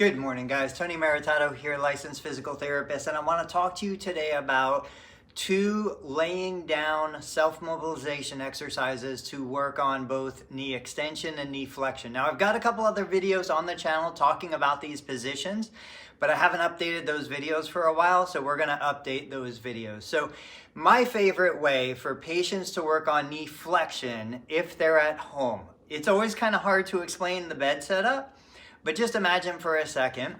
Good morning, guys. Tony Maritato here, licensed physical therapist, and I want to talk to you today about 2 laying down self-mobilization exercises to work on both knee extension and knee flexion. Now, I've got a couple other videos on the channel talking about these positions, but I haven't updated those videos for a while, so we're going to update those videos. So my favorite way for patients to work on knee flexion if they're at home. It's always kind of hard to explain the bed setup, but just imagine for a second,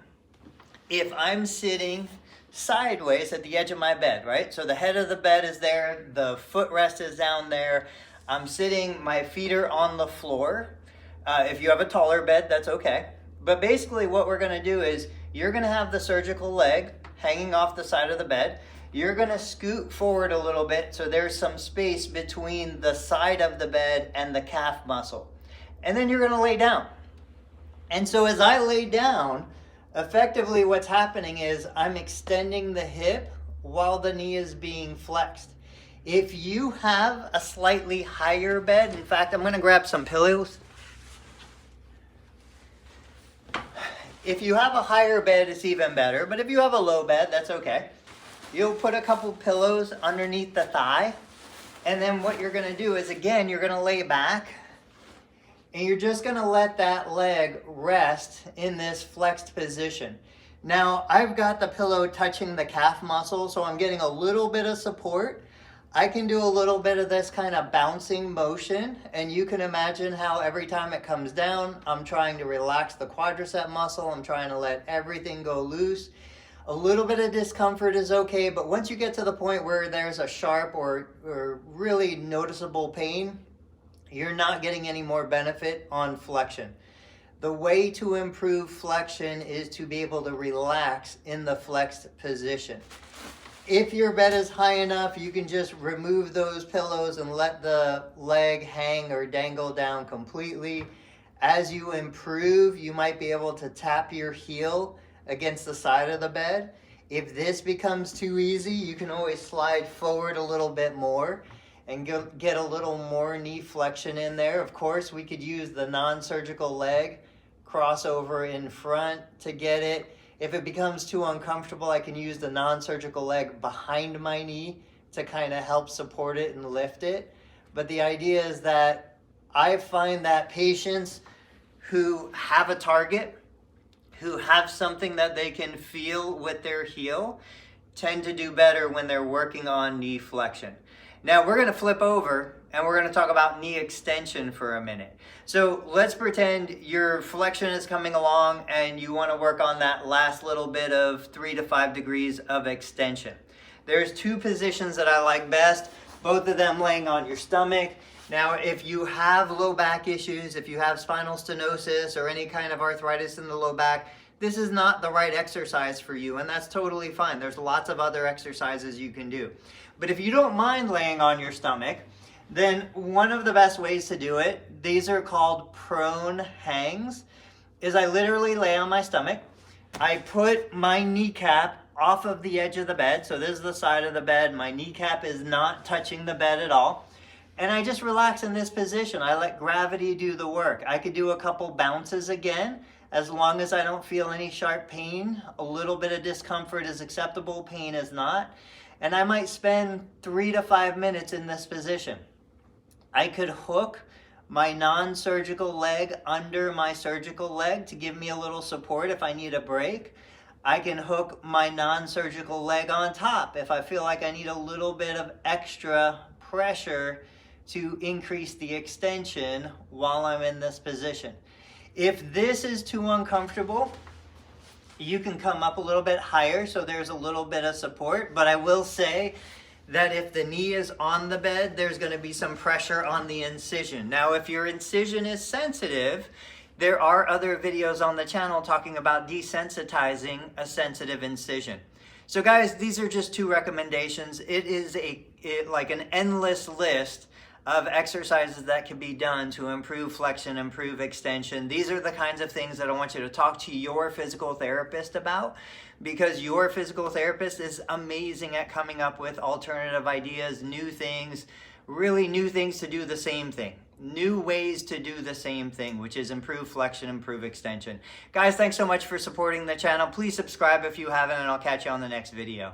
if I'm sitting sideways at the edge of my bed, right? So the head of the bed is there, the footrest is down there. I'm sitting, my feet are on the floor. If you have a taller bed, that's okay. But basically what we're gonna do is, you're gonna have the surgical leg hanging off the side of the bed. You're gonna scoot forward a little bit so there's some space between the side of the bed and the calf muscle. And then you're gonna lay down. And so as I lay down, effectively what's happening is I'm extending the hip while the knee is being flexed. If you have a slightly higher bed, in fact, I'm gonna grab some pillows. If you have a higher bed, it's even better, but if you have a low bed, that's okay. You'll put a couple pillows underneath the thigh, and then what you're gonna do is, again, you're gonna lay back, and you're just gonna let that leg rest in this flexed position. Now, I've got the pillow touching the calf muscle, so I'm getting a little bit of support. I can do a little bit of this kind of bouncing motion, and you can imagine how every time it comes down, I'm trying to relax the quadricep muscle. I'm trying to let everything go loose. A little bit of discomfort is okay, but once you get to the point where there's a sharp or really noticeable pain, you're not getting any more benefit on flexion. The way to improve flexion is to be able to relax in the flexed position. If your bed is high enough, you can just remove those pillows and let the leg hang or dangle down completely. As you improve, you might be able to tap your heel against the side of the bed. If this becomes too easy, you can always slide forward a little bit more and get a little more knee flexion in there. Of course, we could use the non-surgical leg crossover in front to get it. If it becomes too uncomfortable, I can use the non-surgical leg behind my knee to kind of help support it and lift it. But the idea is that I find that patients who have a target, who have something that they can feel with their heel, tend to do better when they're working on knee flexion. Now we're gonna flip over and we're gonna talk about knee extension for a minute. So let's pretend your flexion is coming along and you wanna work on that last little bit of 3 to 5 degrees of extension. There's 2 positions that I like best, both of them laying on your stomach. Now, if you have low back issues, if you have spinal stenosis or any kind of arthritis in the low back, this is not the right exercise for you, and that's totally fine. There's lots of other exercises you can do. But if you don't mind laying on your stomach, then one of the best ways to do it, these are called prone hangs, is I literally lay on my stomach. I put my kneecap off of the edge of the bed, so this is the side of the bed. My kneecap is not touching the bed at all. And I just relax in this position. I let gravity do the work. I could do a couple bounces again, as long as I don't feel any sharp pain. A little bit of discomfort is acceptable, pain is not. And I might spend 3 to 5 minutes in this position. I could hook my non-surgical leg under my surgical leg to give me a little support if I need a break. I can hook my non-surgical leg on top if I feel like I need a little bit of extra pressure to increase the extension while I'm in this position. If this is too uncomfortable, you can come up a little bit higher so there's a little bit of support, but I will say that if the knee is on the bed, there's going to be some pressure on the incision. Now, if your incision is sensitive, there are other videos on the channel talking about desensitizing a sensitive incision. So guys, these are just 2 recommendations. It is like an endless list of exercises that can be done to improve flexion, improve extension. These are the kinds of things that I want you to talk to your physical therapist about, because your physical therapist is amazing at coming up with alternative ideas, new things, really new things to do the same thing. New ways to do the same thing, which is improve flexion, improve extension. Guys, thanks so much for supporting the channel. Please subscribe if you haven't, and I'll catch you on the next video.